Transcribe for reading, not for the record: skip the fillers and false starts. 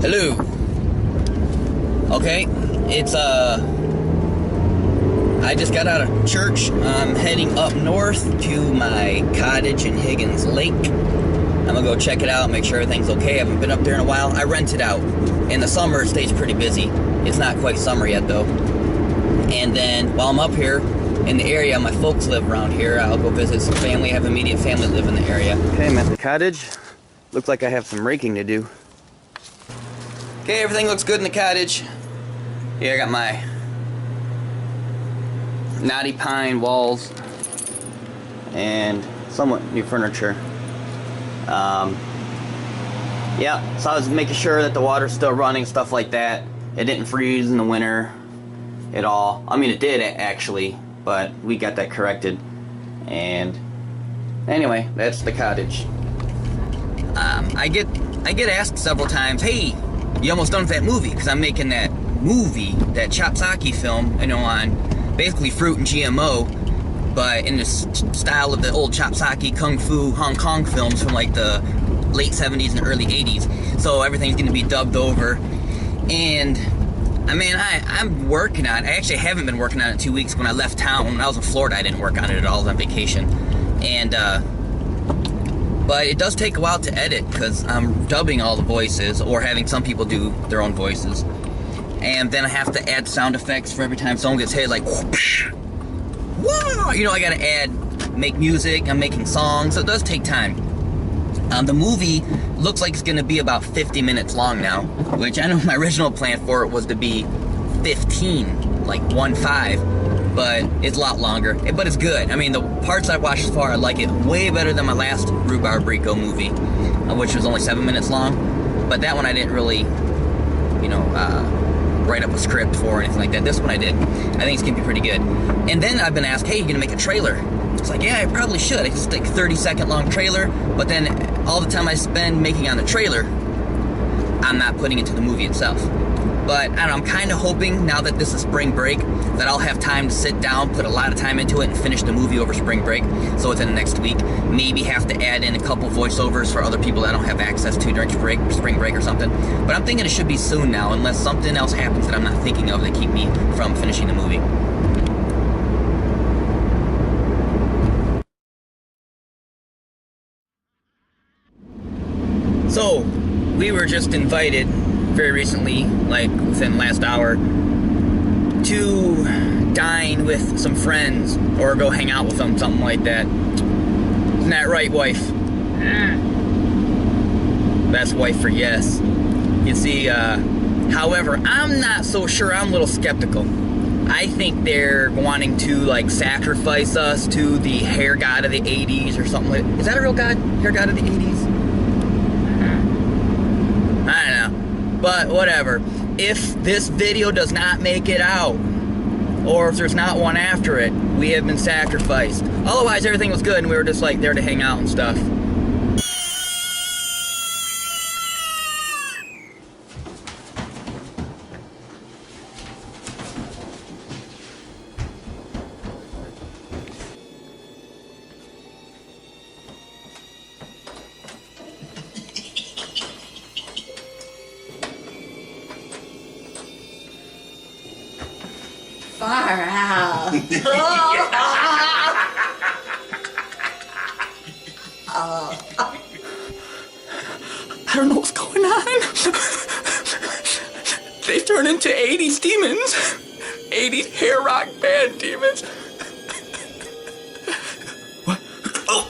Hello. Okay, it's I just got out of church. I'm heading up north to my cottage in Higgins Lake. I'm gonna go check it out, make sure everything's okay. I haven't been up there in a while. I rent it out. In the summer, it stays pretty busy. It's not quite summer yet, though. And then, while I'm up here in the area, my folks live around here. I'll go visit some family. I have immediate family live in the area. Okay, I'm at the cottage. Looks like I have some raking to do. Okay, everything looks good in the cottage. Here I got my knotty pine walls and somewhat new furniture. Yeah, so I was making sure that the water's still running, stuff like that. It didn't freeze in the winter at all. I mean, it did actually, but we got that corrected. And anyway, that's the cottage. I get asked several times, hey, you almost done with that movie? Because I'm making that movie, that Chopsaki film, you know, on basically fruit and GMO, but in the style of the old Chopsaki Kung Fu Hong Kong films from like the late 70s and early 80s. So everything's going to be dubbed over. And I mean, I'm working on it. I actually haven't been working on it in 2 weeks. When I left town, when I was in Florida, I didn't work on it at all. I was on vacation. And but it does take a while to edit because I'm dubbing all the voices or having some people do their own voices. And then I have to add sound effects for every time someone gets hit, like whoosh, whoa, you know, I gotta make music, I'm making songs, so it does take time. The movie looks like it's gonna be about 50 minutes long now, which I know my original plan for it was to be 15, like 1-5, but it's a lot longer, but it's good. I mean, the parts I've watched so far, I like it way better than my last Rhubarb movie, which was only 7 minutes long, but that one I didn't really, you know, write up a script for or anything like that. This one I did. I think it's gonna be pretty good. And then I've been asked, hey, you gonna make a trailer? It's like, yeah, I probably should. It's like a 30-second long trailer, but then all the time I spend making on the trailer, I'm not putting into the movie itself. But I don't know, I'm kind of hoping now that this is spring break that I'll have time to sit down, put a lot of time into it, and finish the movie over spring break. So within the next week, maybe have to add in a couple voiceovers for other people that I don't have access to during spring break or something. But I'm thinking it should be soon now, unless something else happens that I'm not thinking of that keep me from finishing the movie. So, we were just invited very recently, like within the last hour, to dine with some friends or go hang out with them, something like that. Isn't that right, wife? That's wife for yes. You see, however, I'm not so sure. I'm a little skeptical. I think they're wanting to like sacrifice us to the hair god of the 80s or something like that. Is that a real god? Hair god of the 80s? I don't know. But whatever. If this video does not make it out, or if there's not one after it, we have been sacrificed. Otherwise, everything was good and we were just like there to hang out and stuff. Far out. I don't know what's going on. They turn into 80s demons. 80s hair rock band demons. What? Oh.